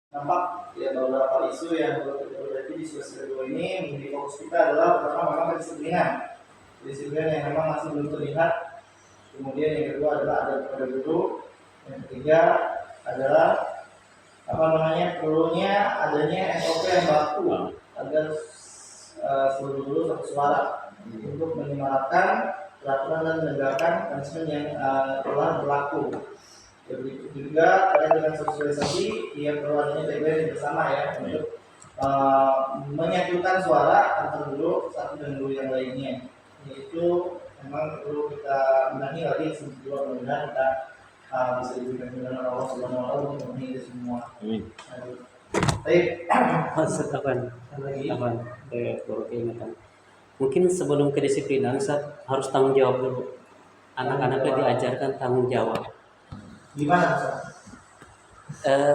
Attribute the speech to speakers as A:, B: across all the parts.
A: nampak ya beberapa isu yang berarti di semester kedua ini menjadi fokus kita adalah pertama memang kedisiplinan yang memang masih belum terlihat. Kemudian yang kedua adalah ada pada guru. Yang ketiga adalah perlunya adanya SOP yang baku agar seluruh guru satu suara untuk menyemarakkan peraturan dan menegakkan punishment yang telah berlaku. Begitu juga terkait dengan sosialisasi, ia perlu adanya tagline bersama ya untuk menyatukan suara antar guru satu dan guru yang lainnya. Yaitu memang perlu kita benahi lagi sebelum mudah-mudahan kita bisa diberikan kemudahan Allah Subhanahu wa taala untuk memenuhi itu semua. Baik.
B: Kapan? Ingatkan. Mungkin sebelum kedisiplinan harus tanggung jawab dulu. Anak-anaknya diajarkan tanggung jawab.
A: Gimana?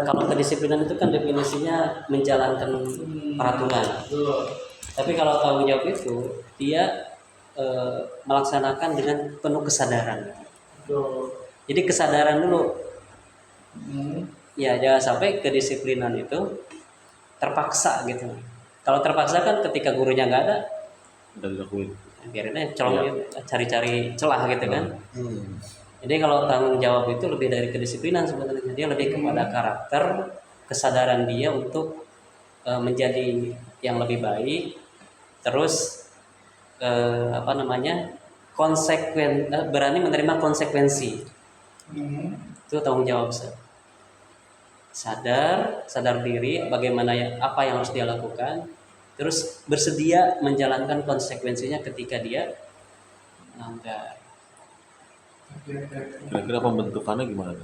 B: Kalau kedisiplinan itu kan definisinya menjalankan peraturan. Tapi kalau tanggung jawab itu dia melaksanakan dengan penuh kesadaran. Jadi kesadaran dulu. Ya jangan sampai kedisiplinan itu terpaksa gitu. Kalau terpaksa kan ketika gurunya nggak ada, biarin aja cari-cari celah gitu kan. Jadi kalau tanggung jawab itu lebih dari kedisiplinan sebenarnya, dia lebih kepada karakter, kesadaran dia untuk menjadi yang lebih baik, terus berani menerima konsekuensi. Itu tanggung jawab sadar diri bagaimana apa yang harus dia lakukan, terus bersedia menjalankan konsekuensinya ketika dia melanggar.
C: Kira-kira pembentukannya gimana?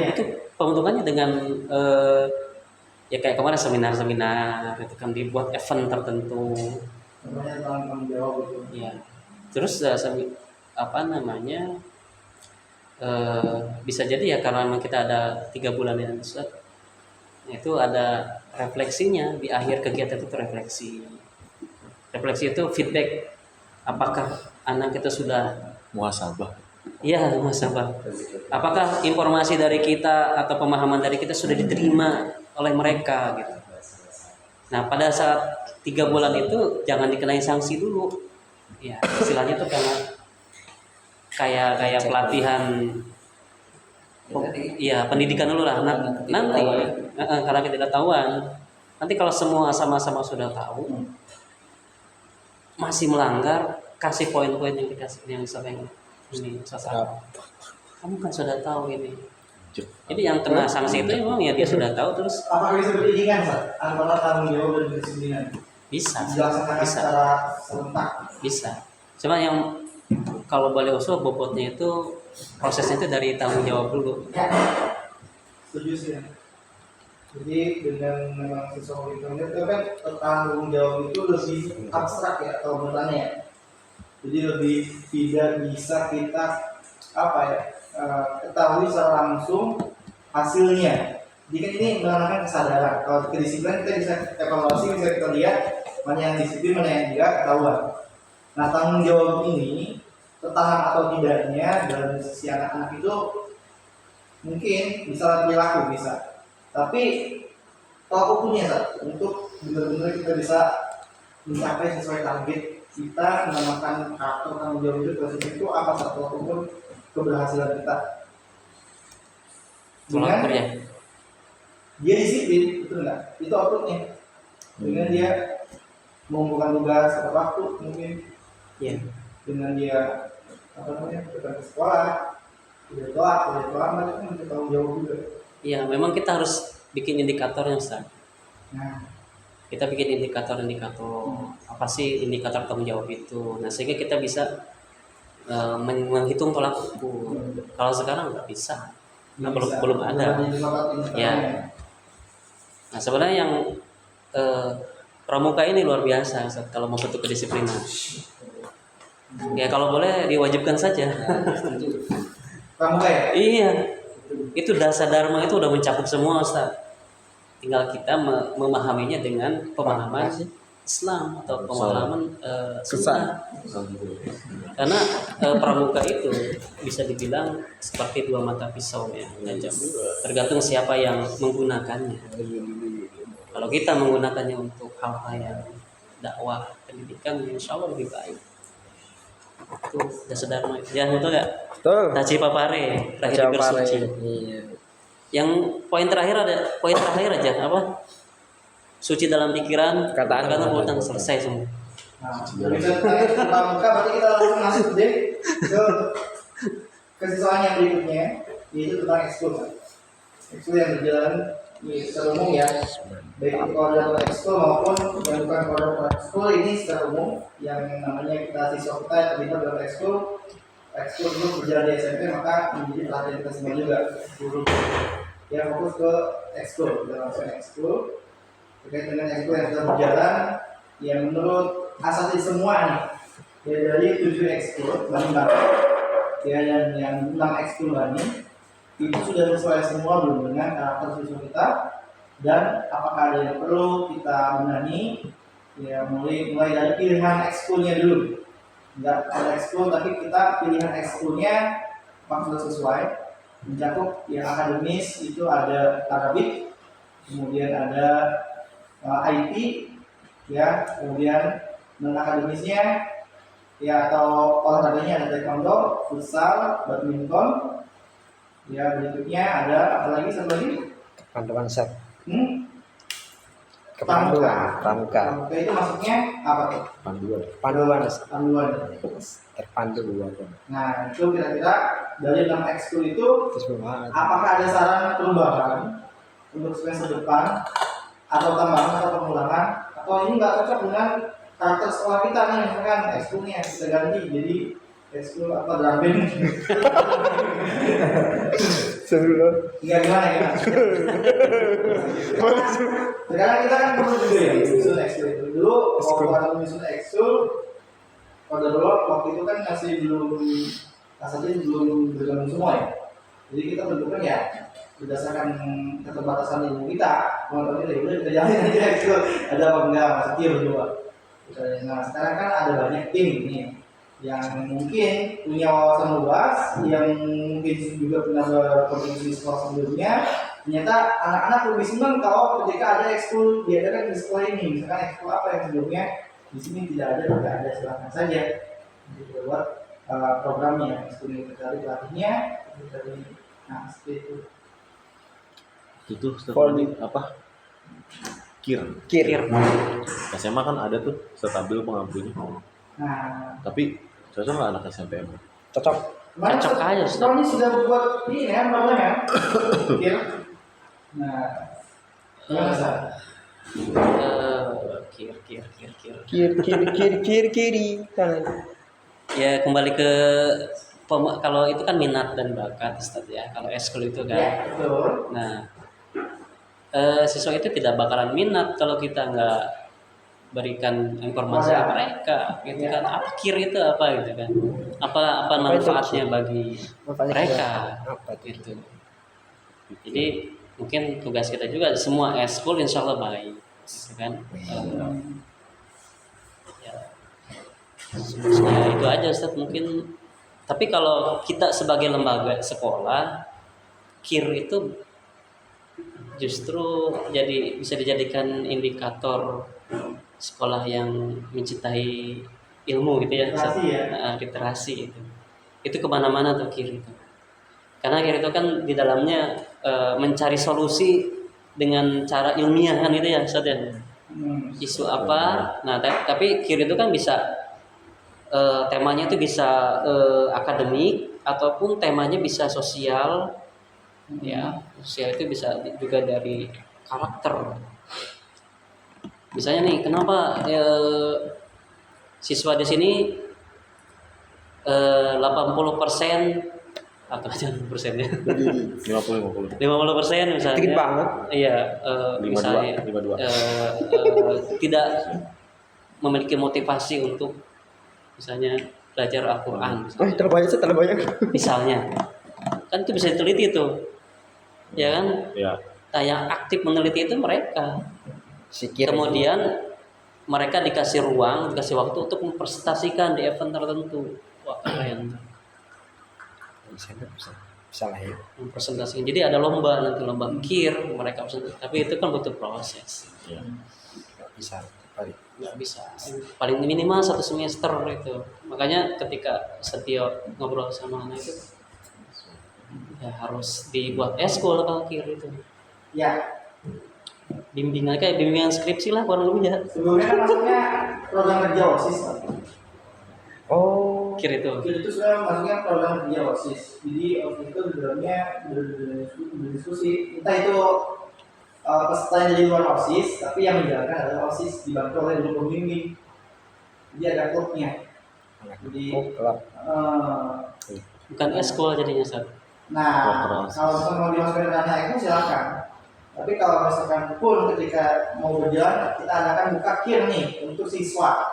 B: Itu pembentukannya dengan ya kayak kemarin seminar itu kan dibuat event tertentu. Ya. Terus bisa jadi ya karena memang kita ada 3 bulan yang Ustaz, itu ada refleksinya di akhir kegiatan itu refleksi itu feedback apakah anak kita sudah
C: muhasabah.
B: Iya, muhasabah. Apakah informasi dari kita atau pemahaman dari kita sudah diterima oleh mereka gitu. Nah, pada saat 3 bulan itu jangan dikenai sanksi dulu. Ya, istilahnya tuh karena kayak pelatihan. Iya, pendidikan dulu lah. Nanti karena ketidaktahuan. Nanti kalau semua sama-sama sudah tahu masih melanggar, kasih poin-poin yang sering ini kamu kan sudah tahu ini. Jadi yang kena sanksi itu memang ya dia sudah tahu terus.
A: Apakah bisa beriringan antara tanggung jawab dan kedisiplinan?
B: Bisa.
A: Secara serentak.
B: Bisa. Cuma yang kalau boleh usul bobotnya itu prosesnya itu dari tanggung jawab dulu.
A: Setuju sih. Jadi dengan memang siswa internet itu kan tanggung jawab itu lebih abstrak ya atau bertanya. Jadi lebih tidak bisa kita ketahui secara langsung hasilnya. Jadi kan ini menggunakan kesadaran. Kalau kedisiplinan kita bisa evaluasi, bisa kita lihat mana yang disiplin, mana yang tidak ketahuan. Nah tanggung jawab ini tertahan atau tidaknya dalam sisi anak-anak itu mungkin bisa perilaku bisa. Tapi tolak ukurnya untuk benar-benar kita bisa mencapai sesuai target kita menamakan karakter tanggung jawab itu posisi itu apa tolak ukur keberhasilan kita. Dengan dia disiplin, betul nggak? Itu outputnya. Dengan dia mengumpulkan tugas tepat waktu mungkin.
B: Ya.
A: Dengan dia datang ke sekolah, tidak telat, itu kan tanggung jawab juga.
B: Iya, memang kita harus bikin indikatornya Ustaz.
A: Nah,
B: kita bikin indikator apa sih indikator tanggung jawab itu. Nah, sehingga kita bisa menghitung tolak ukur. Kalau sekarang nggak bisa. Nah, belum ada. Ya. Nah, sebenarnya yang pramuka ini luar biasa Ustaz, kalau mau bentuk kedisiplinan. Ya kalau boleh diwajibkan saja.
A: Pramuka ya?
B: Iya. Itu dasar dharma itu udah mencakup semua Ustaz. Tinggal kita memahaminya dengan pemahaman Islam atau pemahaman
D: Sunnah.
B: sunnah. Karena pramuka itu bisa dibilang seperti dua mata pisau ya, tajam. Tergantung siapa yang menggunakannya. Kalau kita menggunakannya untuk hal-hal yang dakwah, pendidikan, insya Allah lebih baik. Itu dasar dharma. Ya betul nggak?
D: Betul.
B: Taci papare, terakhir bersuci.
D: Iya.
B: Yang poin terakhir aja apa? Suci dalam pikiran,
D: Perkataan,
B: perbuatan, selesai semua.
A: Nah, dari pramuka berarti kita langsung masuk deh ke siswaan yang berikutnya, yaitu tentang ekskul. Ekskul yang berjalan secara umum ya, baik itu koordinator ekskul maupun yang bukan koordinator ekskul, ini secara umum yang namanya kita siswa kita yang terlibat dalam ekskul. Ekskul itu berjalan di SMP maka menjadi perhatian kita semua juga. Guru yang fokus ke ekskul, kita langsung ekskul terkait dengan ekskul yang sudah berjalan, yang menurut asasi semua nih, ya dari 7 ekskul bani-bani ya, yang 6 ekskul bani itu sudah sesuai semua belum dengan karakter siswa kita, dan apakah ada yang perlu kita benahi ya, mulai dari pilihan ekskulnya dulu. Nggak ada ekskul tapi kita pilihan ekskulnya apakah sudah sesuai, mencakup yang akademis itu ada Arabik, kemudian ada IT ya, kemudian non akademisnya ya atau olahraganya ada taekwondo, futsal, badminton ya, berikutnya ada apa lagi, satu lagi
D: Panduan set.
A: Pramuka.
D: Pramuka.
A: Pramuka itu maksudnya apa tuh?
C: Panduan.
A: Panduan.
D: Terpandu.
A: Nah itu kira-kira dari 6 ekskul itu
D: Terus bagaimana?
A: apakah ada saran perubahan untuk semester depan atau tambahan atau pengulangan, atau ini nggak cocok dengan karakter sekolah kita nih, misalkan ekskulnya kita ganti jadi ekskul apa, drum band.
D: Sebelum
A: Enggak, gimana? Sekarang kita kan perlu juga ya menyusun ekskul itu. Dulu waktu ada menyusun ekskul pada dulu waktu itu kan masih belum, asalnya belum bergabung semua ya. Jadi kita bentukkan ya berdasarkan keterbatasan ilmu kita. Kalau kita udah kita jalanin aja ekskul, ada apa enggak, masih kira berdua. Nah sekarang kan ada banyak tim nih yang mungkin punya wawasan luas, yang mungkin juga pernah berkontribusi di sekolah sebelumnya. Ternyata anak-anak lebih senang kalau ketika ada ekskul diadakan di sekolah ini. Misalkan ekskul apa yang sebelumnya di sini tidak ada, tidak ada, silakan saja dibuat programnya, ekskul ini dari pelatihnya, dari nah seperti itu.
C: Itu setelah apa? Kir. SMA kan ada tuh stabil pengampunya.
A: Nah,
C: Tapi cocok nggak anak SMP?
D: cocok.
A: kemarin
B: Cocok aja, Ustaz.
A: sekolah ini sudah buat ini ya, program ya. Kira. Nah, gimana Ustaz?
B: Kir.
D: Kiri kanan.
B: Ya kembali ke kalau itu kan minat dan bakat Ustaz ya. Kalau ekskul itu kan.
A: Ya, betul.
B: Nah, siswa itu tidak bakalan minat kalau kita nggak berikan informasi ke mereka gitu kan, apa kir itu apa gitu kan, apa manfaatnya bagi mereka gitu. Jadi mungkin tugas kita juga semua ekskul insya Allah baik gitu kan. Ya itu aja Ustaz mungkin. Tapi kalau kita sebagai lembaga sekolah, kir itu justru bisa dijadikan indikator sekolah yang mencintai ilmu gitu ya,
A: Literasi ya.
B: literasi itu kemana-mana tuh kir itu, karena kir itu kan di dalamnya mencari solusi dengan cara ilmiah kan gitu ya Ustaz ya. Isu apa, nah tapi kir itu kan bisa temanya itu bisa akademik ataupun temanya bisa sosial ya. Sosial itu bisa juga dari karakter. Misalnya nih, kenapa siswa di sini 80% atau persennya
C: 50
B: 50% misalnya.
D: Dikit banget.
B: Iya,
C: 52,
B: misalnya
C: 52.
B: tidak memiliki motivasi untuk misalnya belajar Al-Quran.
D: Terlalu banyak.
B: Misalnya, kan itu bisa diteliti tuh, ya kan?
C: Ya.
B: Nah, yang aktif meneliti itu mereka.
D: Sikir.
B: Kemudian mereka dikasih ruang, dikasih waktu untuk mempresentasikan di event tertentu. Wah keren.
D: Bisa lah ya.
B: Mempresentasikan. Jadi ada lomba nanti lomba kir mereka presentasi. Tapi itu kan butuh proses.
C: Iya.
D: Nggak bisa balik.
B: Nggak bisa. Paling minimal 1 semester itu. Makanya ketika Setio ngobrol sama anak itu, ya harus dibuat eskul kalau kir itu.
A: Ya,
B: Bimbingan kayak bimbingan skripsi lah kurang lebih ya.
A: sebelumnya kan masuknya program kerja OSIS, Pak.
D: Oh,
B: Kir itu.
A: Jadi itu sudah masuknya program kerja OSIS. Jadi waktu itu di dalamnya berdiskusi, entah itu peserta yang jadi luar OSIS, tapi yang menjalankan adalah OSIS dibantu oleh guru pembimbing. Jadi ada klubnya. Jadi
D: kelab.
B: Bukan eskul jadinya Sat.
A: nah, kalau misalkan mau dimasukkan ke ranah itu silakan. Tapi kalau misalkan pun ketika mau berjalan, kita akan buka kir nih untuk siswa.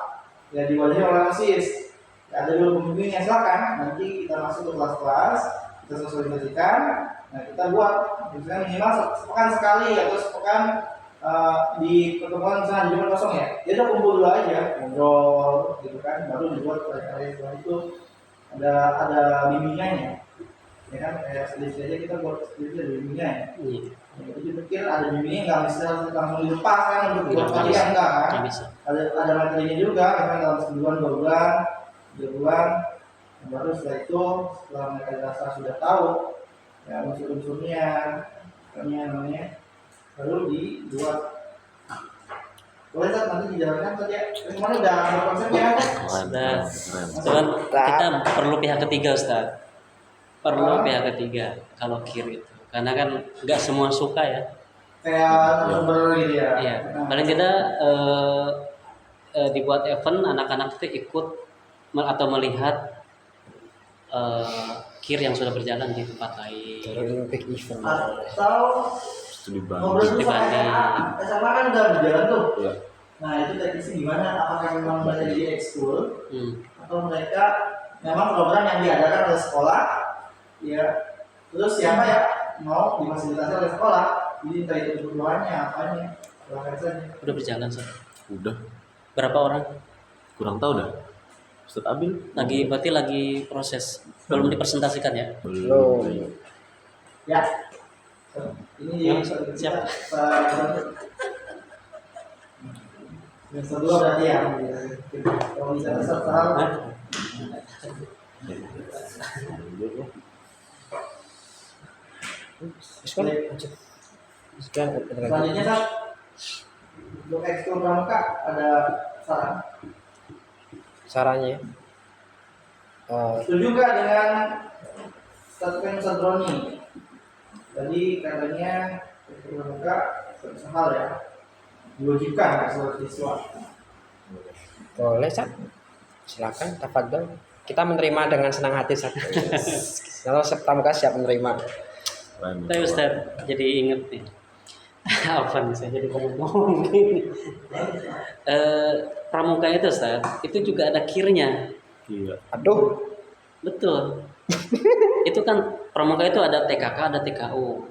A: Ya diwajibkan oleh OSIS. Ya, ada dulu pembimbingnya silakan. Nanti kita masuk ke kelas-kelas, kita sosialisasikan. Nah kita buat misalnya minimal sepekan sekali atau sepekan di pertemuan misalnya di rumah kosong ya. Jadi udah kumpul dulu aja, ngobrol gitu kan. Baru dibuat karya-karya setelah itu ada bimbingannya. Ya kan kayak sedikit aja kita buat sedikit ada bimbingannya.
B: Iya.
A: Jadi pikir ada bimbingnya nggak bisa langsung dilepas kan untuk buat
B: Nggak
A: kalian
B: bisa.
A: enggak kan?
B: Nggak bisa.
A: Ada materinya juga, misalnya dalam sebulan, 2 bulan, 3 bulan. Nah, baru setelah itu setelah mereka dirasa sudah tahu ya unsur-unsurnya, namanya, baru dibuat. Boleh Zat, nanti dijalankan saja. Kemarin udah ada konsepnya kan?
B: Nah,
C: Keren.
B: cuman kita perlu pihak ketiga Ustaz. Perlu pihak ketiga kalau kir itu. Karena kan nggak semua suka ya.
A: Kayak narasumber gitu ya.
B: Iya.
A: Nah,
B: Paling tidak dibuat event anak-anak itu ikut atau melihat kir yang sudah berjalan di tempat lain.
D: Olympic event.
A: atau
C: Studi
A: ngobrol
C: banding.
A: dulu sama SMA. SMA kan udah berjalan tuh.
C: Iya.
A: Nah itu teknisnya gimana? Apakah memang mereka jadi ekskul atau mereka memang program yang diadakan oleh sekolah? Ya. Terus siapa ya mau difasilitasi oleh sekolah? Jadi entah itu kebutuhannya, apanya, silakan saja.
B: Udah berjalan sih.
C: Udah.
B: Berapa orang?
C: Kurang tahu dah. Ustaz Abil
B: Berarti lagi proses. Belum dipresentasikan ya?
D: Belum.
A: Ya. Ini
B: Ya, siap.
A: Yang kedua berarti ya. Kalau bisa terserah. Selanjutnya Sat, untuk ekskul pramuka ada saran?
D: Sarannya
A: Setuju nggak dengan statement Sadroni? Tadi katanya ekskul pramuka satu hal ya diwajibkan ke seluruh siswa.
D: boleh Sat, silakan tafadhol. Kita menerima dengan senang hati Sat. Kalau pramuka siap menerima.
C: Keren.
B: Tapi Ustaz, jadi inget nih. Apa nih saya jadi ngomong gini. Pramuka itu Ustaz, itu juga ada kirnya.
C: Iya.
D: Aduh,
B: Betul. Itu kan pramuka itu ada TKK, ada TKU.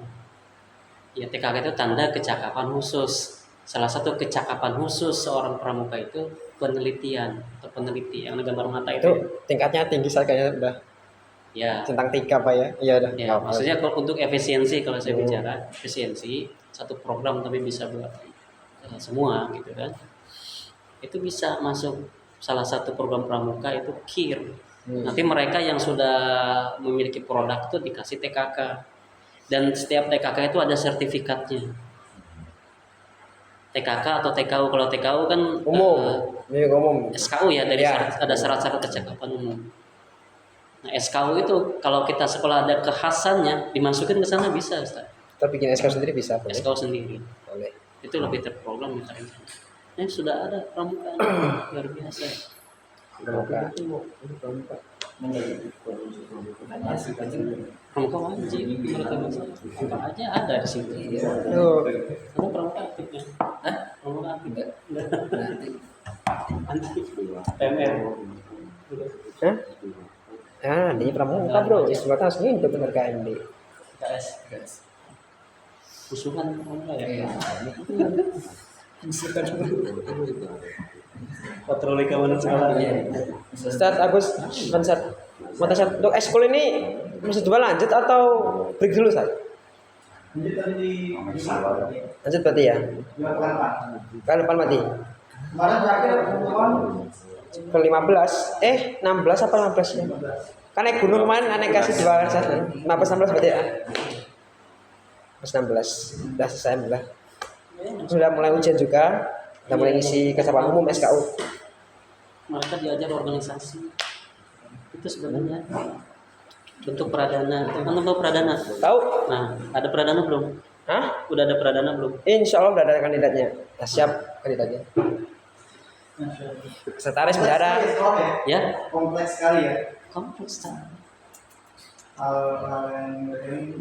B: Ya TKK itu tanda kecakapan khusus. Salah satu kecakapan khusus seorang pramuka itu penelitian atau peneliti yang ada gambar mata
D: itu
B: itu.
D: tingkatnya tinggi Sat, kayaknya udah
B: Ya,
D: centang 3 Pak ya. Iya udah.
B: ya maksudnya kalau untuk efisiensi kalau saya
D: Oh.
B: bicara efisiensi satu program tapi bisa buat semua gitu kan. Itu bisa masuk salah satu program pramuka itu KIR. Nanti mereka yang sudah memiliki produk itu dikasih TKK. Dan setiap TKK itu ada sertifikatnya. TKK atau TKU, kalau TKU kan
D: Umum. Ini umum.
B: SKU ya, dari
D: Ya.
B: ada syarat-syarat kecakapan umum. Nah SKU itu kalau kita sekolah ada kekhasannya dimasukin ke sana bisa Ustaz.
D: Kita bikin SK sendiri bisa boleh.
B: SKU sendiri.
D: Boleh.
B: Itu lebih terprogram ya. Ini sudah ada pramuka luar biasa.
D: Pramuka.
B: Pramuka wajib menurut teman saya. Apa aja ada di situ.
D: Tuh.
B: Kamu pramuka aktifnya? Hah? Pramuka aktif? Enggak. Aktif. PMR.
D: Hah? Ah, ini pramuka bro. Istilahnya asli itu bener KMD.
B: KS. Musuhan pramuka ya. Patroli keamanan sekolah.
D: Ustaz Agus, Ustaz, mau tanya untuk ekskul ini masih dua lanjut atau break dulu Ustaz?
A: Lanjut tadi di
D: Lanjut berarti ya.
A: dua pekan Pak.
D: Kan depan mati.
A: Kemarin terakhir teman
D: Ke 15, 16 apa 15 ya? Kan naik gunung kemarin aneh kasih dua kan Ustaz. 15 16 berarti ya. Pas 16, udah selesai alhamdulillah. Sudah mulai ujian juga, udah mulai ngisi kesabaran umum SKU.
B: Mereka diajar organisasi. Itu sebenarnya bentuk pradana. Kan tahu pradana?
D: Tahu?
B: Nah, ada pradana belum?
D: Hah?
B: Udah ada pradana belum?
D: Insya Allah udah ada kandidatnya. Nah, siap kandidatnya. Sekretaris bendara.
B: Ya,
A: kompleks sekali ya.
B: kompleks.
A: Hal yang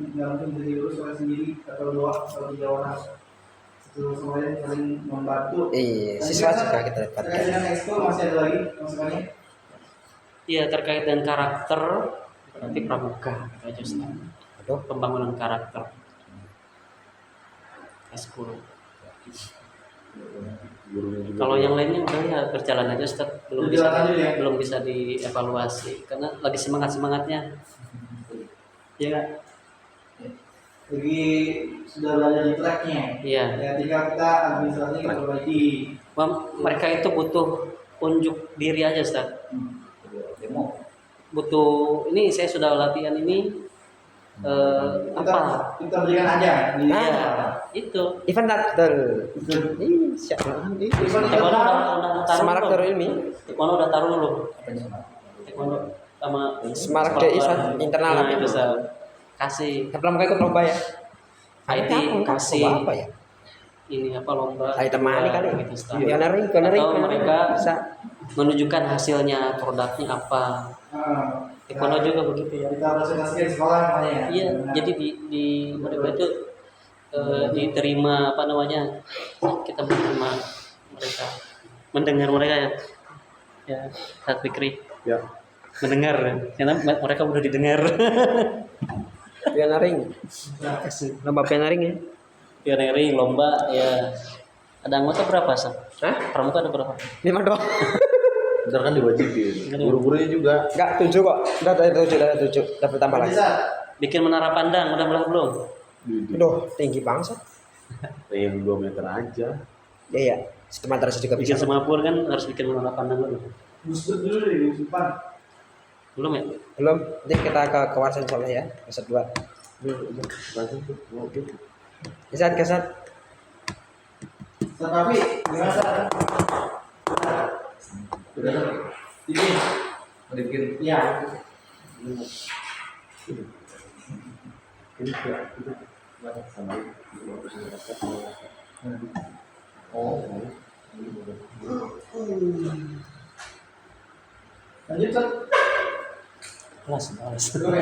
A: nggak mungkin jadi urus oleh sendiri atau dua atau tiga orang. Itu semuanya saling membantu.
D: Iya, siswa juga kita
A: Terkait
D: dapatkan.
A: dengan ekskul masih ada lagi masukannya?
B: Iya, terkait dengan karakter berarti pramuka aja Ustaz.
D: Aduh,
B: Pembangunan karakter. S10.
C: Gurunya juga.
B: Kalau yang lainnya udah ya berjalan aja Ustaz,
A: Berjalan aja ya?
B: belum bisa dievaluasi karena lagi semangat-semangatnya. Ya,
A: Jadi sudah berada di tracknya.
B: iya.
A: Ya, tinggal kita administrasi kita perbaiki.
B: Mereka itu butuh unjuk diri aja Ustaz.
A: Demo.
B: Butuh ini saya sudah latihan ini
A: Kita,
B: apa?
A: kita berikan aja. Di,
B: Iya, itu.
D: Ivan betul. Ih, siap.
B: Taekwondo udah taruh
D: Semarak
B: belum?
D: Darul Ilmi.
B: Taekwondo udah taruh belum? Taekwondo sama
D: Semarak
B: sekolah
D: DI
B: luar.
D: internal
B: Nah,
D: apa
B: itu
D: itu?
B: Ustaz. Kasih
D: Belum mau ikut lomba ya?
B: IT, kasih
D: Lomba apa ya?
B: ini apa lomba
D: Ayo temani kali.
B: gitu, Ustaz.
D: Pioneering,
B: Atau mereka
D: bisa.
B: menunjukkan hasilnya produknya apa. Taekwondo juga begitu ya.
A: Kita presentasikan di sekolah namanya. ya.
B: Iya,
A: Nah,
B: jadi di mereka itu diterima apa namanya, kita menerima mereka, mendengar mereka ya, ya Ustaz Fikri
C: Ya.
B: mendengar, karena mereka udah didengar.
D: Pioneering. Lomba pioneering ya?
B: Pionering lomba ya, ada anggota berapa Sah?
D: Hah?
B: Pramuka ada berapa?
D: 5 doang.
C: Ntar kan diwajibin. Guru-gurunya juga.
D: Enggak 7 kok. Udah 7, udah bertambah lagi.
A: bisa.
B: Bikin menara pandang udah mulai belum?
D: Aduh, tinggi banget.
C: Yang 2 meter aja.
D: Ya ya, sistem terus juga
B: Bikin
D: bisa.
B: semapur kan harus bikin menara pandang dulu.
A: Booster dulu deh, depan.
B: Belum ya?
D: Belum, nanti kita ke kawasan soalnya ya, episode 2.
C: Langsung tuh. Oke.
D: Kesat.
A: Tapi gimana Sat? Udah. Bikin. Udah bikin. Iya.
C: Ini kayak itu. Sama.
A: Oh. Lanjut Sat.
B: Kelas.
A: Oke.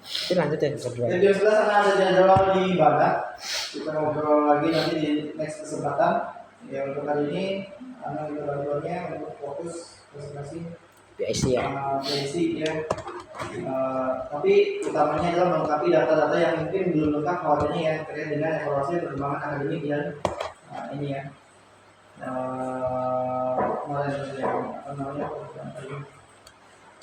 D: Ini lanjut ya episode 2.
A: Jadi di sebelah sana ada jadwal di Bagat. Kita ngobrol lagi nanti di next kesempatan. Ya untuk kali ini karena kita bantuannya untuk fokus presentasi
D: BIC ya.
A: PIC ya. Tapi utamanya adalah melengkapi data-data yang mungkin belum lengkap khawatirnya ya terkait dengan evaluasi perkembangan akademik dan ini ya. Kemarin ya, apa namanya?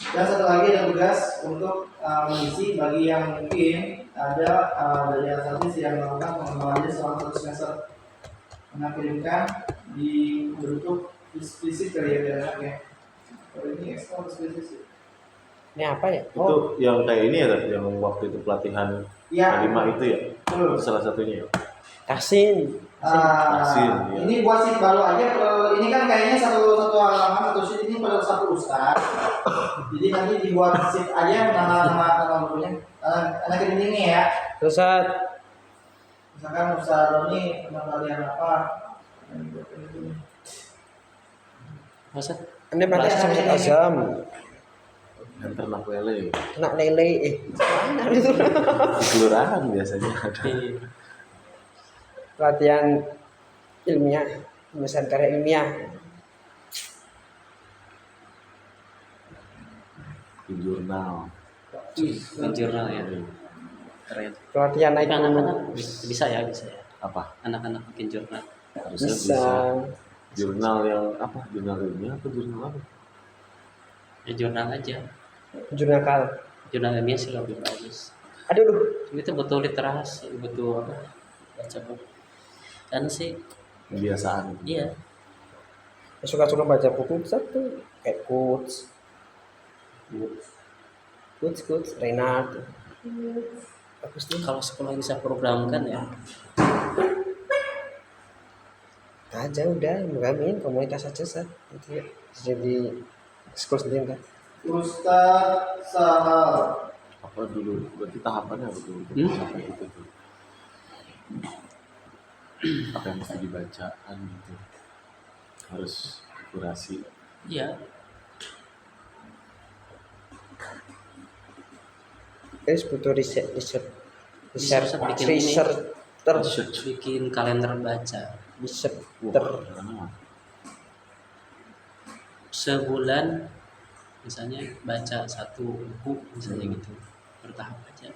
A: Dan satu lagi ada tugas untuk mengisi bagi yang mungkin ada dari artis yang melakukan pengembangannya selama 1 semester mengirimkan di bentuk eksplisit kali ya biar enak ya. Kalau ini ekspor eksplisit.
D: Ini apa ya?
C: Itu yang kayak ini ya, Tat? Yang waktu itu pelatihan
A: Ya,
C: K5 itu ya.
A: betul.
C: Itu salah satunya ya.
D: Tasin.
C: Vaksin, ya.
A: Ini buat sheet baru aja. Ini kan kayaknya satu halaman atau sheet ini pada satu ustaz. Jadi nanti dibuat sheet aja nama bukunya. Anak ini ya.
D: Terus
A: Misalkan Ustaz Roni pernah kalian apa?
B: Masa?
D: ini berarti sama Azam.
C: Dan ternak lele.
D: Nak lele mana itu?
C: Di kelurahan biasanya ada.
D: Pelatihan ilmiah, penulisan karya ilmiah.
C: Di jurnal.
B: Di jurnal ya. Keren.
D: Pelatihan naik
B: Tapi
D: gunung.
B: anak-anak bisa ya.
C: Apa?
B: Anak-anak bikin jurnal.
C: Harusnya
D: Bisa.
C: Jurnal yang apa? Jurnal ilmiah atau jurnal apa?
B: Ya jurnal aja.
D: Jurnal kal.
B: Jurnal ilmiah sih lebih bagus.
D: Aduh, duh.
B: Itu betul literasi, betul apa? Baca buku. Kan sih,
C: Kebiasaan.
B: iya.
D: Suka-suka baca buku satu kayak Quotes, Renard. Bagus tuh.
B: Kalau sekolah bisa programkan ya,
D: Aja udah ngalamin komunitas aja sah. Itu ya. Jadi school sendiri kan.
A: Ustaz Sahal.
C: Apa dulu? Berarti tahapannya apa dulu? Untuk
B: Hmm?
C: mencapai itu tuh? Apa yang mesti dibacaan gitu? Harus kurasi.
B: iya.
D: Terus butuh researcher,
B: Bikin ini.
D: researcher,
B: Bikin kalender baca.
D: researcher.
C: Wah,
B: Sebulan misalnya baca satu buku misalnya gitu, bertahap aja.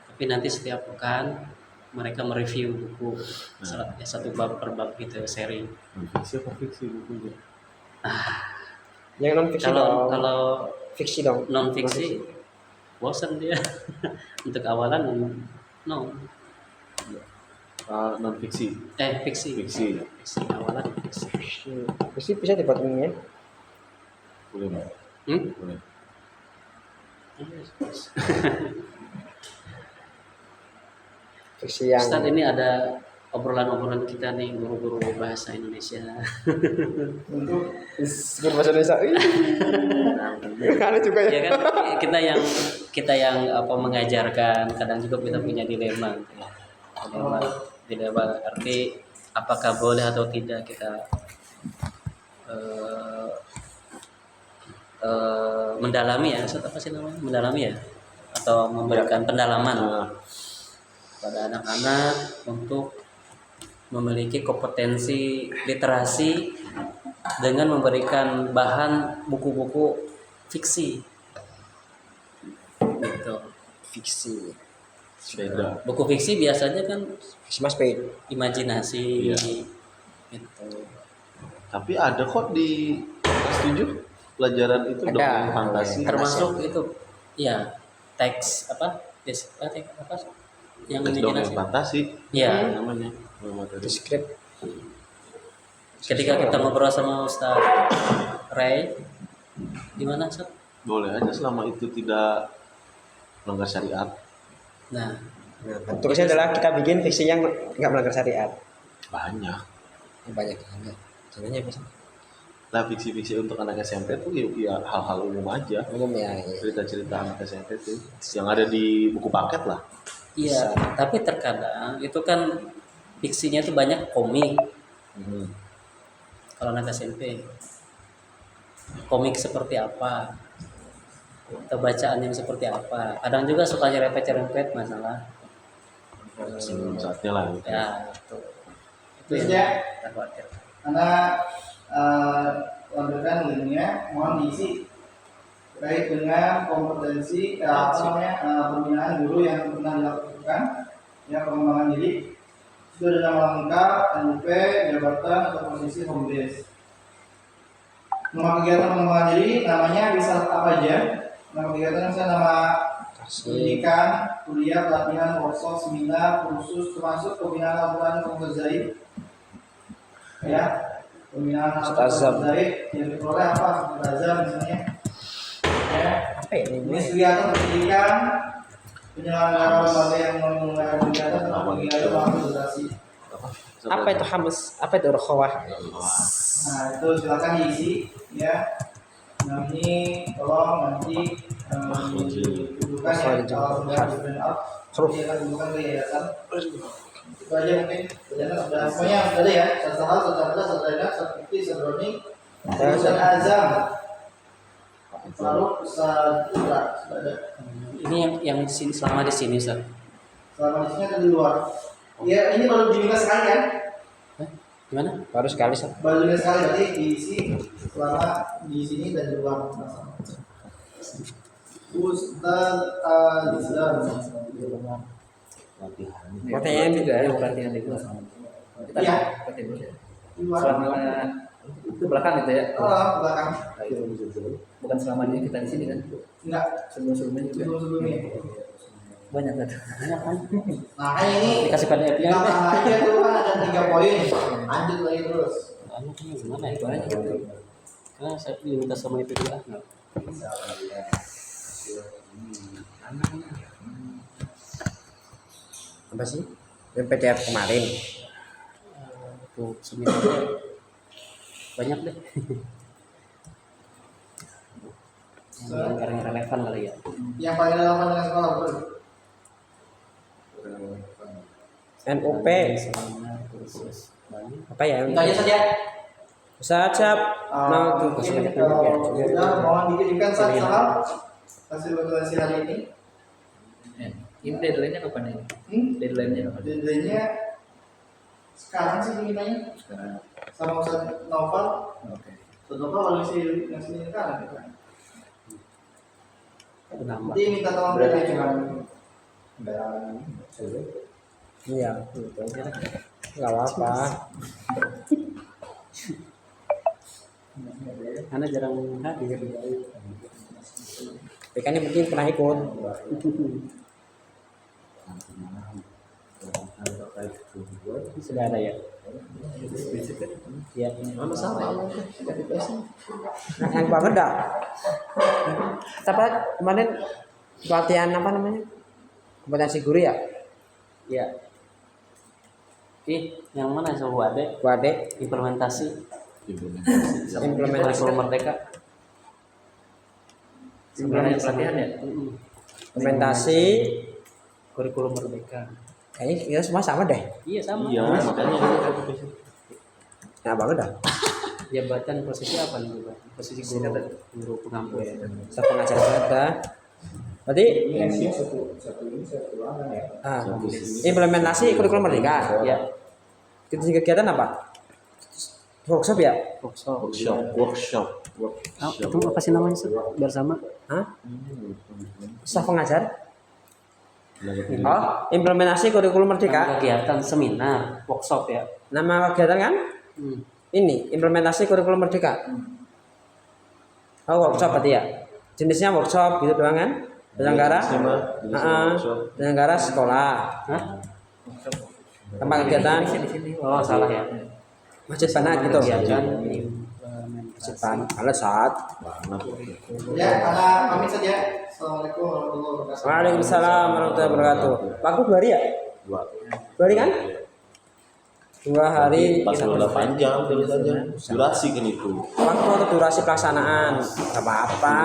B: Tapi nanti setiap pekan mereka mereview buku satu bab per bab gitu, seri.
C: non-fiksi apa fiksi bukunya?
D: Yang non fiksi
B: Kalau
D: dong.
B: kalau
D: Fiksi dong.
B: non fiksi bosan dia. Untuk awalan no
C: Non-fiksi.
B: fiksi
C: Fiksi.
B: fiksi awalan fiksi.
D: Fiksi bisa dibuat ini ya.
C: Boleh nggak? Boleh.
D: Fiksi yang
B: Ustaz, ini ada obrolan-obrolan kita nih guru-guru bahasa Indonesia.
A: Untuk
D: berbahasa Indonesia. Ada juga ya.
B: Ya kan kita yang apa mengajarkan, kadang juga kita punya dilema gitu ya. Dilema arti apakah boleh atau tidak kita mendalami ya, Ustaz, apa sih namanya? Mendalami ya, atau memberikan pendalaman
C: Nah,
B: pada anak-anak untuk memiliki kompetensi literasi dengan memberikan bahan buku-buku fiksi gitu.
D: Fiksi.
C: beda.
B: Buku fiksi biasanya kan
D: Fiksi Mas Pei.
B: imajinasi
C: Iya.
B: gitu.
C: Tapi ada kok di kelas 7 pelajaran itu
D: Ada.
C: dongeng fantasi.
B: Termasuk itu ya teks apa? Teks apa yang
C: Teks dongeng
B: imajinasi.
C: fantasi
B: Ya,
C: namanya. Materi.
D: Di skrip.
B: ketika kita ngobrol sama Ustaz Ray, gimana Ustaz?
C: Boleh aja selama itu tidak melanggar syariat.
B: Nah,
D: Tugasnya adalah kita bikin fiksi yang nggak melanggar syariat.
C: Banyak.
D: Banyak banget. Contohnya bisa.
C: Nah, fiksi-fiksi untuk anak SMP tuh ya hal-hal umum aja.
D: Umum ya.
C: Cerita-cerita anak SMP tuh yang ada di buku paket lah.
B: iya, tapi terkadang itu kan fiksinya itu banyak komik. Kalau anak SMP, komik seperti apa, atau bacaan yang seperti apa. Kadang juga suka nyerempet masalah.
C: Sebelum saatnya lah gitu.
B: Ya, itu
A: Terus
B: yang
A: ya?
B: kita khawatir.
A: karena lampirkan linknya, mohon diisi terkait dengan kompetensi pembinaan guru yang pernah dilakukan, ya pengembangan diri, sudah ada nama lengkap, NUP, jabatan atau posisi home base. Nama kegiatan pengembangan diri namanya bisa apa aja. Nama kegiatan misalnya nama pendidikan, kuliah, pelatihan, workshop, seminar, kursus, termasuk pembinaan Al-Quran Komputer Zaid. Ya, pembinaan Al-Quran Komputer Zaid yang diperoleh apa? Komputer Zaid misalnya. Ya,
D: Apa ya
A: ini
D: ini?
A: kegiatan pendidikan, penyelenggara lembaga yang menyelenggarakan kegiatan atau kegiatan organisasi.
D: Apa itu hamus? Apa itu rokhawah?
A: Nah, itu silakan diisi ya. Nah, ini tolong nanti ditunjukkan ya kalau sudah di print out, nanti akan ditunjukkan ke yayasan. Itu aja mungkin. Sudah semuanya sudah ada ya. Satu hal, satu ada, satu ada, satu bukti, satu drone. Ustaz Azam, Faruk, Ustaz Indra sudah ada.
B: Ini yang di sini, selama di sini, Ustaz.
A: Selama di sini atau di luar? Ya, ini baru diminta sekali kan?
B: Gimana?
D: Baru sekali sah.
A: Baru diminta sekali berarti diisi selama di sini dan di luar. Ustaz Azam.
C: Latihan.
D: Pertanyaan juga ya.
B: Pelatihan itu.
E: Kita
A: Iya.
E: ke timur ya.
A: Di luar.
E: Selama itu belakang gitu ya.
A: Belakang.
E: Nah, itu bukan selamanya kita di sini kan.
A: Enggak.
E: Sebelum-sebelumnya juga.
A: Sebelum-sebelumnya.
E: Banyak kan.
B: Banyak kan?
A: Nah, ini
B: Dikasih PDF
A: di
B: nya.
A: belakangnya tuh kan ada 3 poin. Lanjut lagi terus.
B: Banyak nih gimana ya?
E: Banyak gitu.
B: Karena saya minta sama itu juga.
D: Apa sih? Yang PDF kemarin.
B: Untuk seminarnya banyak deh. Yang relevan kali ya.
A: Yang paling relevan dengan sekolah betul.
D: NUP
B: Seminar, kursus, banyak.
D: apa ya?
A: Itu aja saja.
D: Ustaz siap. Nah, itu
A: Mungkin kalau sudah mohon dikirimkan salam hasil evaluasi hari ini.
E: Ini deadline-nya kapan ini? Deadline-nya kapan?
A: Deadline-nya sekarang sih pengennya
E: Sekarang.
A: sama Ustaz Novel.
E: Oke.
A: Ustaz Novel masih sekarang kan.
B: Nambah.
A: Nanti minta tolong berarti cuma
D: Iya, gitu. Enggak apa-apa.
B: Karena jarang hadir.
D: Tapi kan yang penting pernah ikut.
B: Sudah ada ya? Ya,
C: Mana salah?
D: Nah, yang banget dah. Tapi kemarin pelatihan apa namanya? Kompetensi guru ya?
B: ya. Yang mana sama Ade?
D: Bu Ade,
B: Implementasi
D: implementasi
B: kurikulum merdeka. Sebenarnya
E: pelatihan ya?
D: implementasi
B: Kurikulum merdeka.
D: kayaknya kita semua sama deh.
B: Iya sama.
C: Iya, makanya
D: Nah, banget dah.
B: Jabatan posisi apa nih? Posisi guru pengampu ya.
D: Saya pengajar ada. Berarti implementasi kurikulum merdeka.
B: Ya,
D: Kegiatan apa? Workshop ya?
C: workshop.
B: itu apa sih namanya sih? Bersama.
D: Hah? Staf pengajar? Oh, implementasi kurikulum merdeka.
B: Kegiatan seminar, workshop ya.
D: Nama kegiatan kan? Ini implementasi kurikulum merdeka. Oh, workshop berarti ya. Jenisnya workshop gitu doang kan? Penyelenggara? Penyelenggara sekolah.
B: Hah?
D: Tempat kegiatan
B: Oh, salah ya.
D: masjid mana gitu.
B: Kegiatan
D: Masjid pan. Ada saat.
A: ya, karena pamit saja. Assalamualaikum warahmatullahi wabarakatuh.
D: Waalaikumsalam warahmatullahi wabarakatuh. Waktu 2 hari ya? 2 hari kan? 2 hari.
C: Pas udah panjang terus aja. Durasi kan itu.
D: Waktu atau durasi pelaksanaan? Gak apa-apa.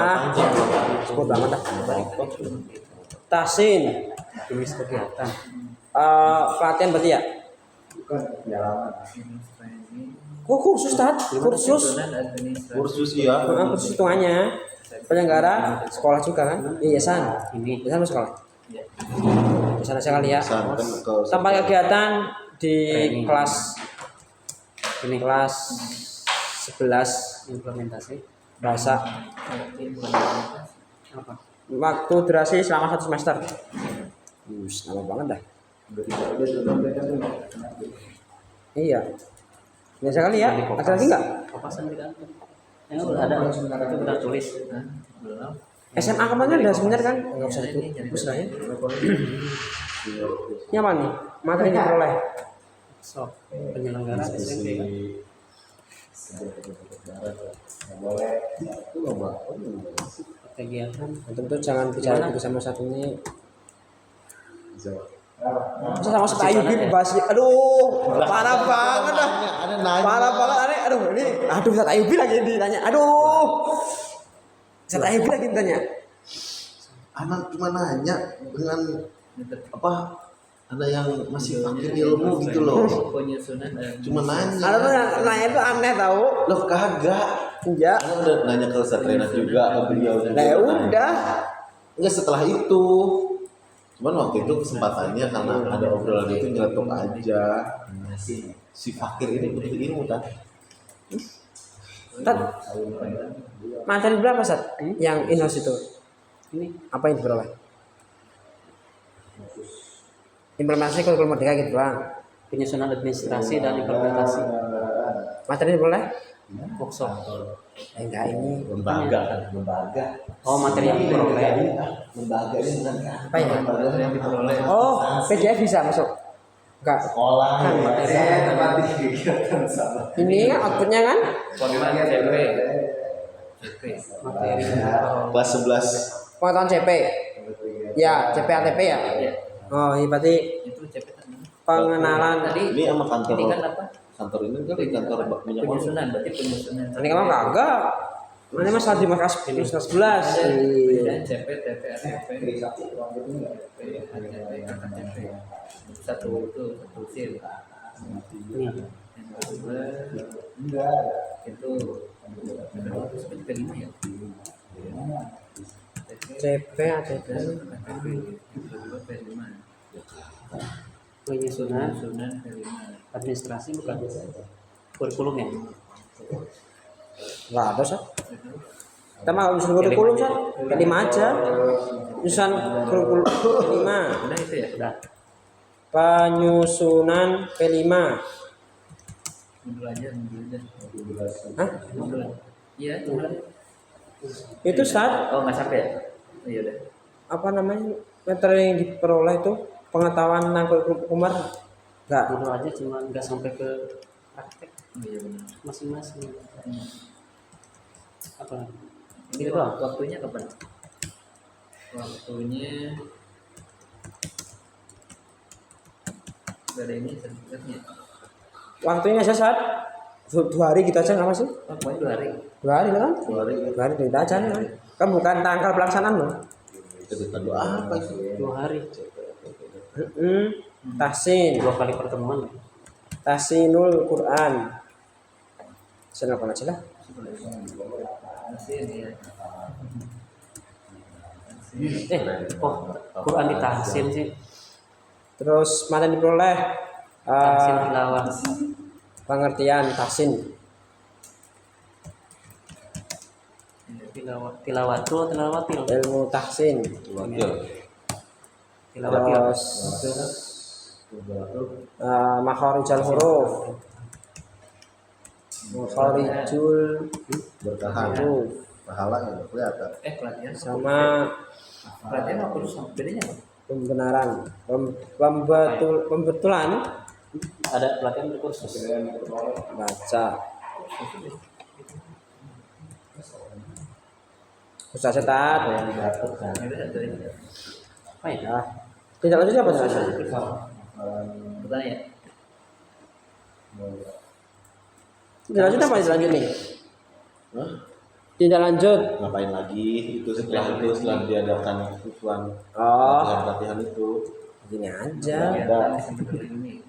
D: Cukup banget dah. Tasin.
B: jenis kegiatan.
D: Pelatihan berarti ya? Oh, kursus tat, kursus.
C: Kursus ya.
D: Kursus hitungannya. Penyelenggara sekolah juga kan? Yayasan.
B: Ini
D: Yayasan atau sekolah? Yayasan aja kali ya.
C: Kan ke
D: Tempat kegiatan di
B: Training.
D: kelas
B: ini
D: kelas 11
B: implementasi
D: bahasa.
B: apa?
D: Waktu durasi selama 1 semester. Lama banget dah. Iya. Biasa kali ya. Ada lagi nggak?
B: Papasan tidak ada. Yang udah ada. Itu udah tulis.
E: Belum.
D: SMA kemarin udah sebenarnya kan? Nggak usah ditulis lah ya. Ini apa nih? Materi yang diperoleh.
B: So, penyelenggara SMP kan. Kegiatan
D: Tentu jangan bicara itu sama satu ini. Masa sama satu Ayubi bahas. Aduh, parah banget dah. Parah banget aneh. Aduh, ini aduh Ustaz Ayubi lagi ditanya. Aduh. Ustaz Ayubi lagi ditanya.
C: anak cuma nanya dengan apa? Ada yang masih fakir ilmu gitu loh.
E: Penyusunan dan
C: Cuma nanya.
D: Ada tuh yang nanya itu aneh tahu.
C: Loh kagak.
D: Iya.
C: Karena udah nanya ke Ustaz Renat juga, ke beliau juga.
D: Nah, ya udah.
C: Enggak setelah itu. Cuman waktu itu kesempatannya karena ada obrolan itu nyeletuk aja. Si fakir ini butuh ilmu kan?
D: Tat. Materi berapa Sat? Yang in-house itu?
B: ini
D: Apa yang diperoleh? Implementasi kurikulum merdeka gitu bang.
B: penyusunan administrasi dan implementasi
D: Materi boleh?
B: workshop.
D: Enggak ini.
C: lembaga
B: Oh, materi yang diperoleh.
C: lembaga ini bukan
D: Apa ya?
C: lembaga yang diperoleh
D: Oh, PDF bisa masuk. Enggak.
C: sekolah
D: Kan
C: ya.
D: materi.
C: Tempat kegiatan sama
D: Ini kan outputnya kan?
E: Format CP. CP.
B: Materi
C: kelas 11
D: Pengetahuan CP. Ya, CP ATP ya.
E: Iya.
D: Oh, ini berarti
E: Itu CP tadi.
D: pengenalan.
E: Tadi
C: ini sama kantor
E: ini kan apa?
C: kantor ini kan di kantor minyak wangi.
E: Penyusunan, berarti penyusunan.
D: Ini kan kagak. Ini mas di Makas 11.
E: Dan CP, TP, ATP, satu itu satu sil.
B: ini.
E: Yang kedua itu seperti kelima ya.
D: CP ATP.
B: Penyusunan
E: Penyusunan kelima.
B: administrasi bukan kurikulum ya.
D: Enggak ada, Sat. Kita mau urusan kurikulum, Sat. Kelima aja. Urusan kurikulum kelima.
E: Udah itu ya.
B: Udah.
D: Penyusunan P5.
E: Mundur aja.
D: Hah?
E: Mundur. Iya, mundur.
D: Itu Sat,
E: Oh, nggak sampai ya? Oh, iya udah.
D: apa namanya? Materi yang diperoleh itu pengetahuan tentang kurikulum Umar. Enggak.
B: Dulu aja cuma nggak sampai ke praktek
E: Oh, iya benar.
B: masing-masing. Apa?
E: Ini
B: Gitu doang.
E: waktunya kapan? Waktunya gak ada ini sertifikatnya.
D: Waktunya Sat. 2 hari gitu aja nggak masih?
E: Oh, pokoknya 2 hari.
D: 2 hari kan?
C: 2 hari
D: 2 hari kita aja nih kan? Kan bukan tanggal pelaksanaan loh.
C: kita doa apa itu
B: 2 hari.
D: Tahsin,
B: 2 kali pertemuan.
D: tahsinul Quran. Saya apa aja lah.
E: Masih ini ya.
B: Kok Quran ditahsin sih?
D: Terus mana diperoleh?
B: Tahsin tilawah.
D: Pengertian tahsin.
B: Tilawatul.
D: Ilmu tahsin.
C: wakil
B: Tilawatil.
D: Terus makharijul huruf. Makharijul
C: bertahan
D: huruf
C: pahala nggak kelihatan
E: Pelatihan
D: sama
E: pelatihan apa terus bedanya apa?
D: pembenaran, pembetulan
B: Ada pelatihan berkursus.
D: baca. Ustaz Setat.
E: Ya udah satu ini.
B: Apa ya?
D: Ya. Tidak lanjut apa Ustaz?
E: Bertanya.
D: Tidak lanjut apa tidak lanjut nih?
C: Hah?
D: Tidak lanjut.
C: ngapain lagi itu setelah diadakan iklan
D: Oh,
C: latihan itu
D: gini aja.
C: ada
E: Ini.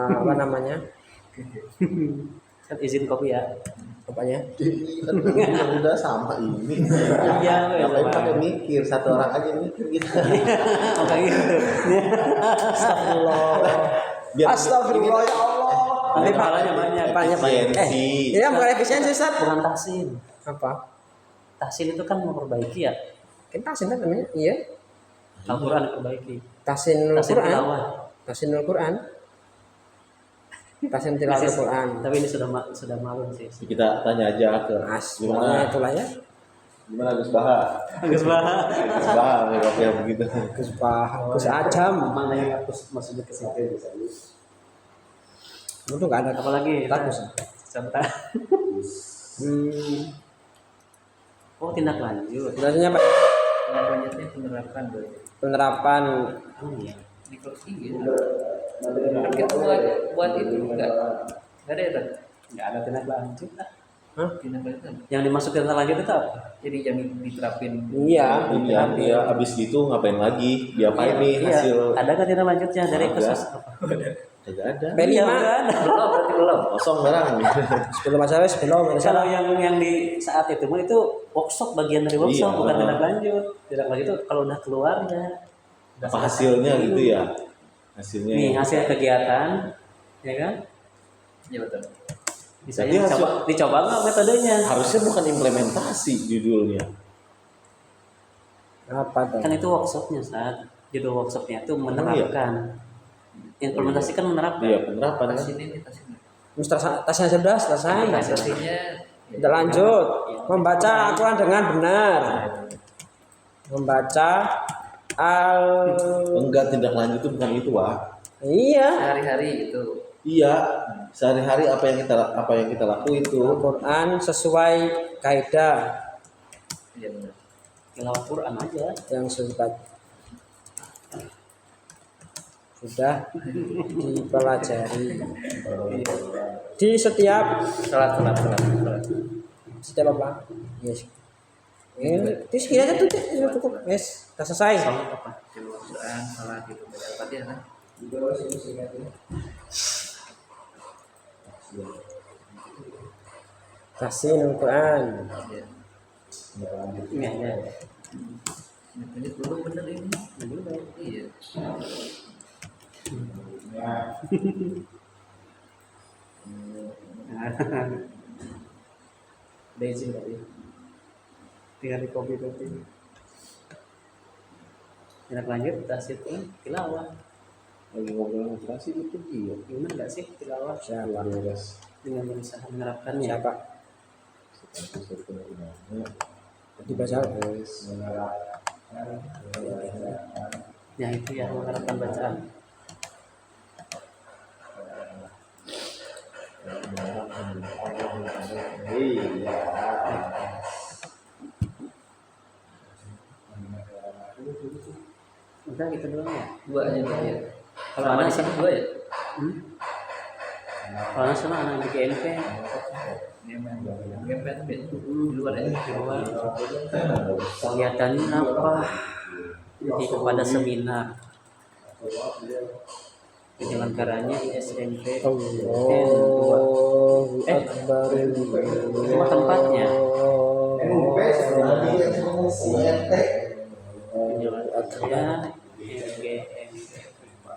D: Apa namanya?
B: Kan izin kopi ya.
D: Apanya?
C: kan udah sama ini
B: Iya,
C: ngapain pakai mikir satu orang aja mikir gitu
B: Oke gitu.
D: Astagfirullah.
C: Biar-
D: Astagfirullah ya Allah.
B: Nanti pahalanya banyak.
D: Banyak.
C: Efisiensi.
D: Ini bukan efisiensi Ustaz.
B: Bukan tahsin.
D: Apa?
B: Tahsin itu kan memperbaiki ya.
D: Kan tahsin kan namanya? Iya.
B: Al-Quran diperbaiki.
D: Tahsinul
B: Tahsin
D: Quran.
B: tilawah.
D: Tahsinul Quran. Tahsin tilawah Quran.
B: Tapi ini sudah malu sih.
C: kita tanya aja ke
D: Semuanya itulah ya.
C: gimana Gus Baha
B: Gus Bah.
C: Gus Baha kayak begitu
D: Gus Bah, Gus Ajam.
B: Mana yang harus masuk ke situ?
D: Itu enggak ada
B: Apalagi
D: Bagus.
B: Sampai.
D: Hmm.
B: Oh, tindak lanjut.
D: Jelasnya apa?
E: Lanjutnya penerapan berarti.
D: Penerapan
B: Oh iya.
E: Di kelas gitu. Kan kita buat itu enggak ada ya kan?
B: Nggak ada tindak lanjut.
E: Tindak lanjut apa?
B: Yang dimaksud tindak lanjut itu apa?
E: Jadi yang diterapin.
D: iya,
C: ini ya dia abis gitu ngapain lagi diapain nih hasil
B: Iya. Ada kan tindak lanjutnya dari
C: Ada.
B: kasus apa?
C: tidak ada
D: P5
B: Iya, nggak ada.
E: Belum berarti belum.
C: kosong barang
D: sebelum acara sebelum
B: Kalau yang di saat itu mah itu workshop, bagian dari workshop,
C: Iya.
B: bukan tindak lanjut. Tindak lanjut itu kalau udah keluarnya.
C: apa hasilnya gitu ya hasilnya
B: Nih hasil kegiatan, ya kan?
E: Iya betul.
B: Bisa
C: Jadi
B: dicoba nggak metodenya?
C: harusnya bukan implementasi judulnya
D: apa tuh?
B: Kan itu workshopnya saat judul workshopnya itu menerapkan, implementasikan menerapkan.
C: Iya, penerapan kan.
E: Tas ini tas ini.
D: tasnya sudah selesai.
E: Implementasinya
D: Kita lanjut membaca Al-Quran dengan benar. Membaca
C: Enggak, tindak lanjut itu bukan itu, Wak.
D: iya
E: sehari-hari itu.
C: Iya, sehari-hari apa yang kita lakuin itu.
D: Al-Quran sesuai kaidah
E: Iya benar.
B: Tilawah Quran aja.
D: yang sudah dipelajari di setiap
E: Salat.
D: apa? Yes. Ini segini aja tuh, ini cukup. Yes, udah selesai.
E: Quran, salat gitu. Baca Al-Fatihah kan.
D: Kasih Al-Quran.
E: Iya.
B: Ini aja.
E: Ini belum bener ini. Iya.
B: Udah izin tadi. Tinggal di copy. Tindak lanjut tas itu tilawah.
C: Lagi ngobrol operasi itu iya.
B: Gimana nggak sih tilawah
D: Siapa?
B: dengan berusaha menerapkannya?
D: Siapa? Dibaca.
B: Ya itu ya menerapkan bacaan. Udah gitu doang ya.
E: Dua aja berarti ya.
B: Kalau
E: Sama
B: anak
E: di sini dua ya.
B: Kalau anak sama anak di GMP
E: Ngepet di luar ya.
B: di luar kegiatannya apa? Jadi kepada seminar penyelenggaranya di SMP
D: Allahu Akbar.
B: cuma tempatnya penyelenggaranya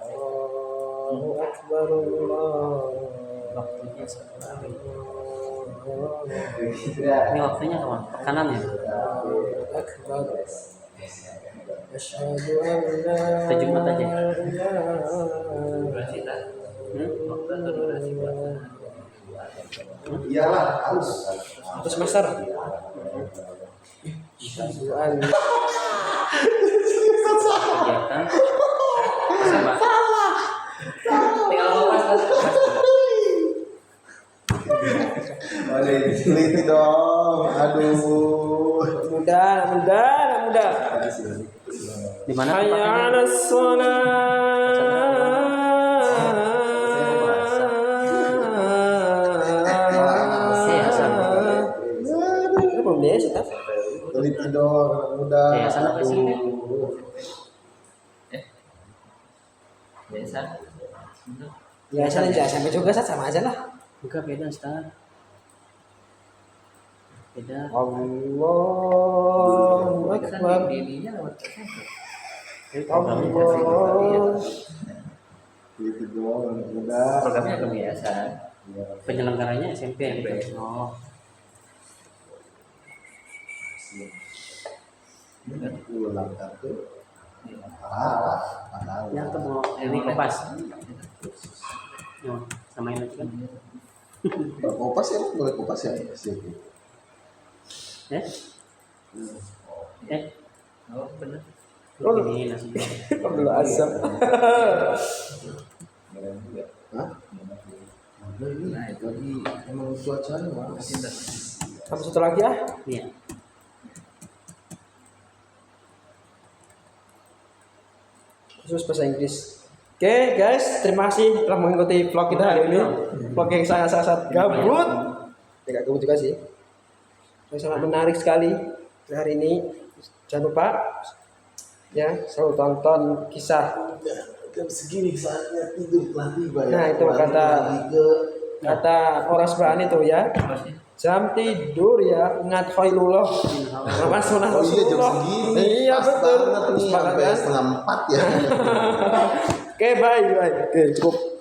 D: Allahu Akbar.
B: waktunya sekali ini waktunya kapan? Kanan ya?
D: Akbar. Asyhadu an la
B: Kita Jumat aja.
E: Durasi tak. Waktu atau durasi puasa.
A: Iyalah, harus.
D: Satu semester. Asyhadu an
B: Kegiatan sama
E: Tinggal lepas.
C: Teliti dong. Aduh.
D: muda.
B: di mana
D: Hayya
B: tempatnya?
D: 'alas shalah. Belum deh, Ustaz.
C: Teliti dong, anak muda.
B: Yayasan apa sih?
E: Biasa.
D: Ya, saya SMP juga Ustaz, sama aja lah.
B: Enggak beda Ustaz. Beda.
D: Allahu Akbar.
E: Dirinya lewat
D: Allah.
C: Teliti dong, anak muda.
E: programnya kebiasaan.
B: Penyelenggaranya SMP gitu. Oh,
C: Ulang kartu.
B: yang tuh mau ini kopas. Sama ini kan.
C: Kopas ya, boleh kopas ya. Siap.
E: Oh benar.
B: Ini nasi.
D: Belum asam.
C: Hah?
E: Nah itu
C: Lagi emang cuacanya mas.
D: Satu satu lagi ya.
B: Iya.
D: Khusus bahasa Inggris. Oke guys, terima kasih telah mengikuti vlog kita hari ini. Vlog yang sangat gabut. Tidak gabut juga sih. Sangat menarik sekali hari ini. Jangan lupa ya selalu tonton kisah.
C: Jam segini saatnya tidur telah tiba ya.
D: Nah, itu kata orang sebelah itu ya. Jam tidur ya, ingat khairullah. Nama sunnah
C: Oh iya jam
D: Rasulullah.
C: segini.
D: Iya
C: Pas
D: betul.
C: banget nih
D: Sepakat
C: sampai
D: kan?
C: setengah 4 ya.
D: Oke, bye. Oke, cukup.